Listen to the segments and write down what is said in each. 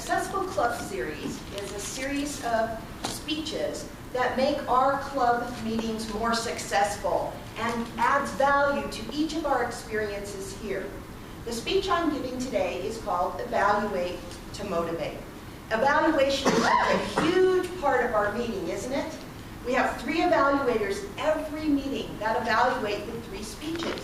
Successful Club series is a series of speeches that make our club meetings more successful and adds value to each of our experiences here. The speech I'm giving today is called Evaluate to Motivate. Evaluation is a huge part of our meeting, isn't it? We have 3 evaluators every meeting that evaluate the 3 speeches.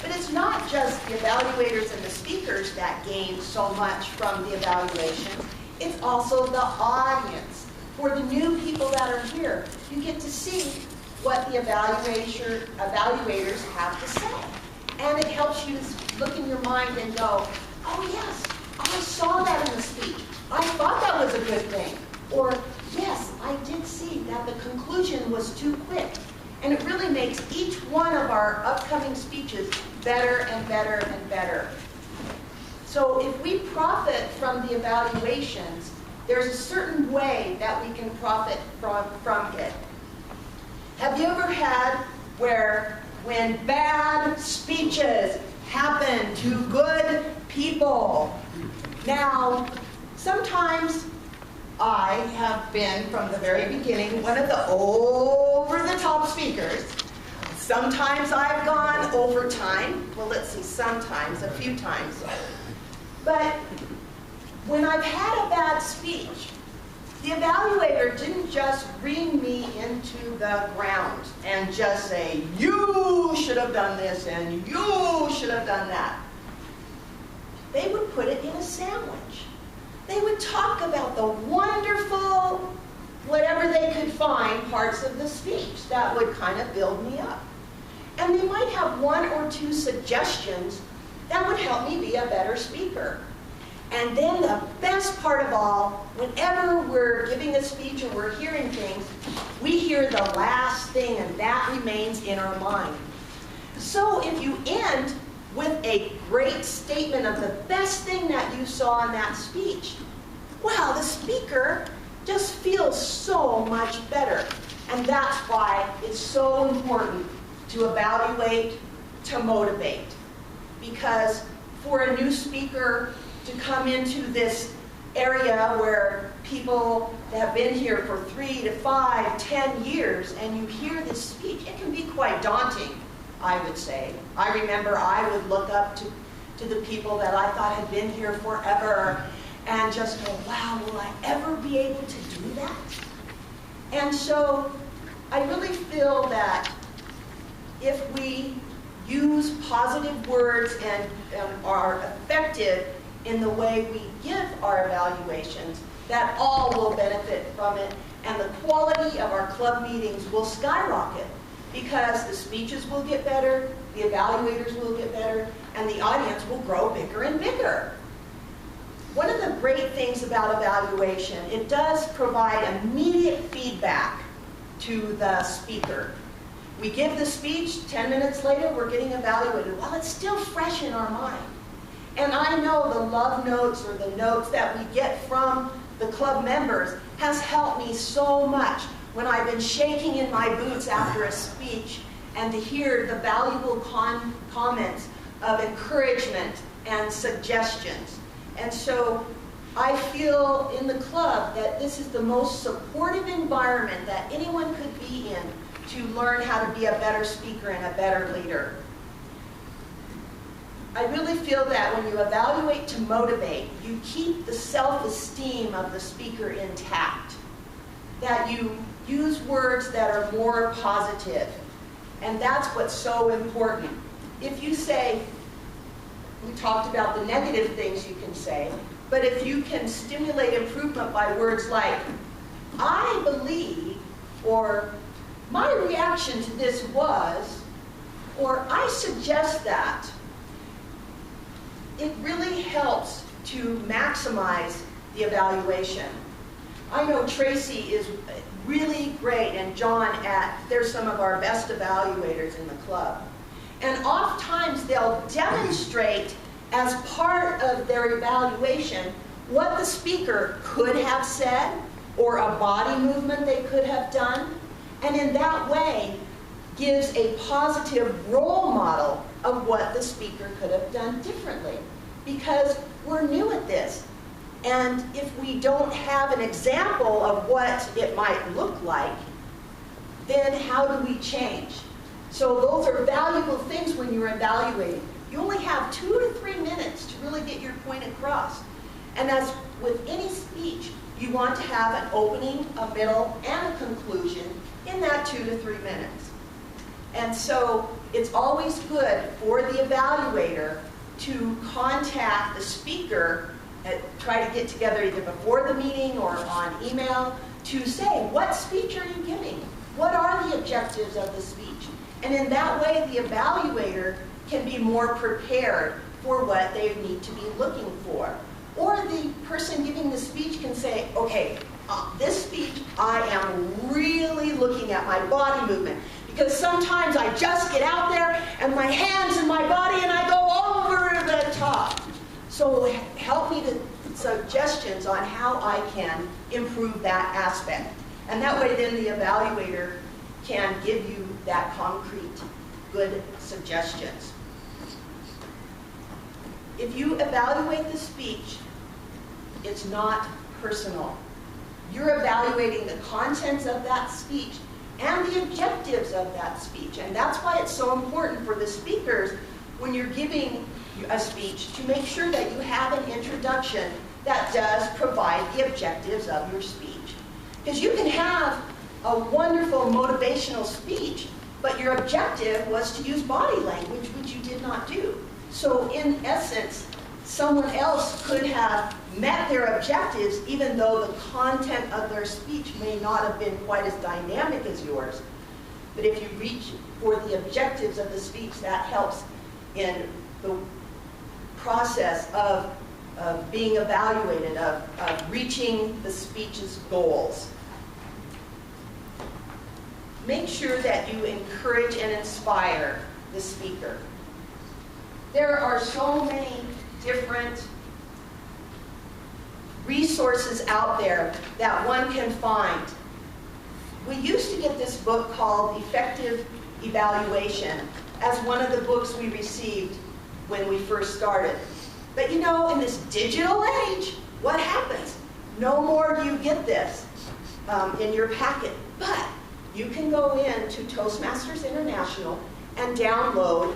But it's not just the evaluators and the speakers that gain so much from the evaluation. It's also the audience. For the new people that are here, you get to see what the evaluators have to say. And it helps you look in your mind and go, oh yes, I saw that in the speech. I thought that was a good thing. Or, yes, I did see that the conclusion was too quick. And it really makes each one of our upcoming speeches better and better and better. So if we profit from the evaluations, there's a certain way that we can profit from it. Have you ever had when bad speeches happen to good people? Now, sometimes I have been, from the very beginning, one of the over-the-top speakers. Sometimes I've gone over time. Well, let's see, sometimes, a few times. But when I've had a bad speech, the evaluator didn't just bring me into the ground and just say, you should have done this and you should have done that. They would put it in a sandwich. They would talk about the wonderful, whatever they could find, parts of the speech that would kind of build me up. And they might have 1 or 2 suggestions that would help me be a better speaker. And then the best part of all, whenever we're giving a speech or we're hearing things, we hear the last thing and that remains in our mind. So if you end with a great statement of the best thing that you saw in that speech, wow, the speaker just feels so much better. And that's why it's so important to evaluate to motivate. Because for a new speaker to come into this area where people have been here for 3 to 5, 10 years, and you hear this speech, it can be quite daunting, I would say. I remember I would look up to the people that I thought had been here forever and just go, wow, will I ever be able to do that? And so I really feel that if we use positive words and are effective in the way we give our evaluations, that all will benefit from it, and the quality of our club meetings will skyrocket because the speeches will get better, the evaluators will get better, and the audience will grow bigger and bigger. One of the great things about evaluation, it does provide immediate feedback to the speaker. We give the speech, 10 minutes later we're getting evaluated. Well, it's still fresh in our mind. And I know the love notes or the notes that we get from the club members has helped me so much when I've been shaking in my boots after a speech, and to hear the valuable comments of encouragement and suggestions. And so I feel in the club that this is the most supportive environment that anyone could be in to learn how to be a better speaker and a better leader. I really feel that when you evaluate to motivate, you keep the self-esteem of the speaker intact. That you use words that are more positive. And that's what's so important. If you say, we talked about the negative things you can say, but if you can stimulate improvement by words like, I believe, or my reaction to this was, or I suggest that, it really helps to maximize the evaluation. I know Tracy is really great, and John they're some of our best evaluators in the club. And oftentimes they'll demonstrate as part of their evaluation what the speaker could have said or a body movement they could have done, and in that way gives a positive role model of what the speaker could have done differently. Because we're new at this. And if we don't have an example of what it might look like, then how do we change? So those are valuable things when you're evaluating. You only have 2 to 3 minutes to really get your point across. And as with any speech, you want to have an opening, a middle, and a conclusion in that 2 to 3 minutes. And so it's always good for the evaluator to contact the speaker, try to get together either before the meeting or on email to say, what speech are you giving? What are the objectives of the speech? And in that way, the evaluator can be more prepared for what they need to be looking for. Or the person giving the speech can say, okay, this speech, I am really looking at my body movement. Because sometimes I just get out there and my hands and my body and I go over the top. So help me to suggestions on how I can improve that aspect. And that way then the evaluator can give you that concrete, good suggestions. If you evaluate the speech, it's not personal. You're evaluating the contents of that speech and the objectives of that speech. And that's why it's so important for the speakers when you're giving a speech to make sure that you have an introduction that does provide the objectives of your speech. Because you can have a wonderful motivational speech, but your objective was to use body language, which you did not do. So in essence, someone else could have met their objectives even though the content of their speech may not have been quite as dynamic as yours. But if you reach for the objectives of the speech, that helps in the process of being evaluated, of reaching the speech's goals. Make sure that you encourage and inspire the speaker. There are so many different resources out there that one can find. We used to get this book called Effective Evaluation as one of the books we received when we first started. But you know, in this digital age, what happens? No more do you get this in your packet. But you can go into Toastmasters International and download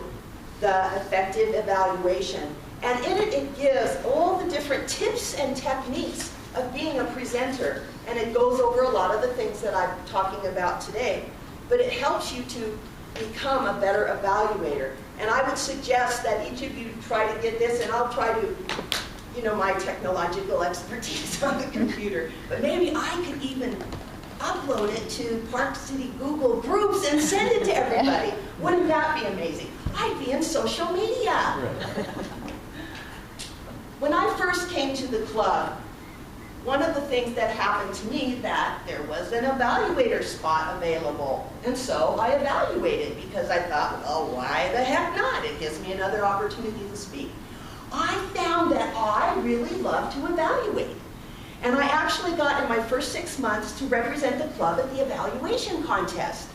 the Effective Evaluation. And in it, it gives all the different tips and techniques of being a presenter. And it goes over a lot of the things that I'm talking about today. But it helps you to become a better evaluator. And I would suggest that each of you try to get this, and I'll try to, you know, my technological expertise on the computer. But maybe I could even upload it to Park City Google Groups and send it to everybody. Wouldn't that be amazing? I'd be in social media. When I first came to the club, one of the things that happened to me that there was an evaluator spot available. And so I evaluated because I thought, well, why the heck not? It gives me another opportunity to speak. I found that I really love to evaluate. And I actually got in my first 6 months to represent the club at the evaluation contest.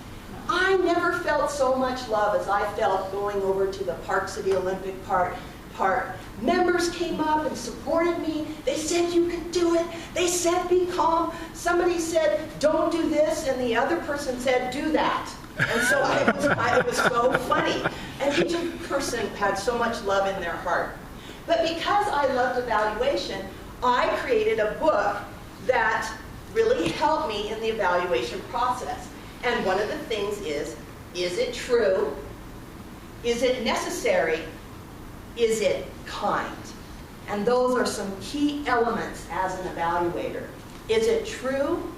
I never felt so much love as I felt going over to the Park City Olympic Park. Members came up and supported me. They said you could do it. They said be calm. Somebody said don't do this, and the other person said do that. And so it was so funny. And each person had so much love in their heart. But because I loved evaluation, I created a book that really helped me in the evaluation process. And one of the things is it true? Is it necessary? Is it kind? And those are some key elements as an evaluator. Is it true?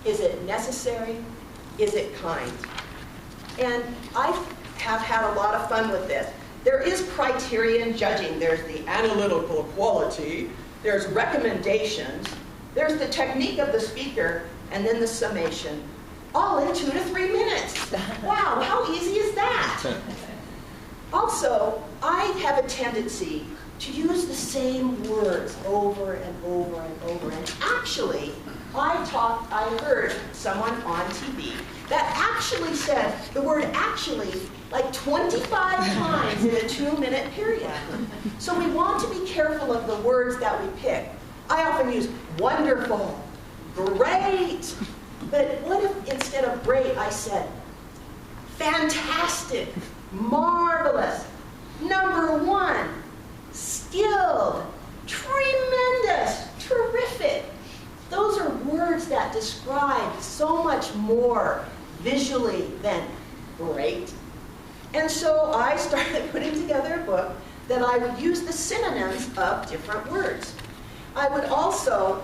Is it necessary? Is it kind? And I have had a lot of fun with this. There is criterion judging. There's the analytical quality, there's recommendations, there's the technique of the speaker, and then the summation. All in 2 to 3 minutes. Wow, how easy is that? Also, I have a tendency to use the same words over and over and over. And actually, I heard someone on TV that actually said the word actually like 25 times in a 2-minute period. So we want to be careful of the words that we pick. I often use wonderful, great. But what if instead of great, I said fantastic, marvelous, number one, skilled, tremendous, terrific. Those are words that describe so much more visually than great. And so I started putting together a book that I would use the synonyms of different words. I would also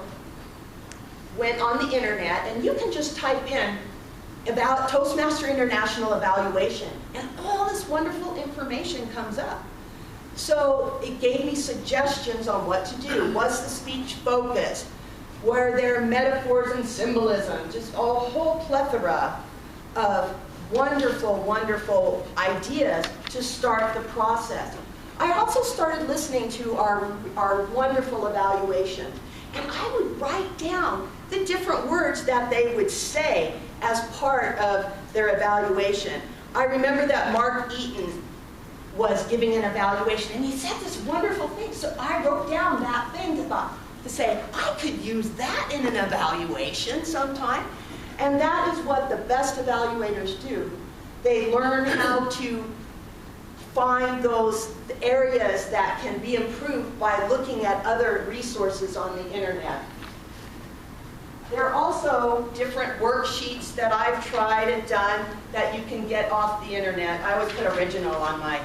went on the internet, and you can just type in about Toastmaster International Evaluation, and all this wonderful information comes up. So it gave me suggestions on what to do. Was the speech focused? Were there metaphors and symbolism? Just a whole plethora of wonderful, wonderful ideas to start the process. I also started listening to our wonderful evaluation, and I would write down the different words that they would say as part of their evaluation. I remember that Mark Eaton was giving an evaluation, and he said this wonderful thing, so I wrote down that thing to say, I could use that in an evaluation sometime. And that is what the best evaluators do. They learn how to find those areas that can be improved by looking at other resources on the internet. There are also different worksheets that I've tried and done that you can get off the internet. I always put original on my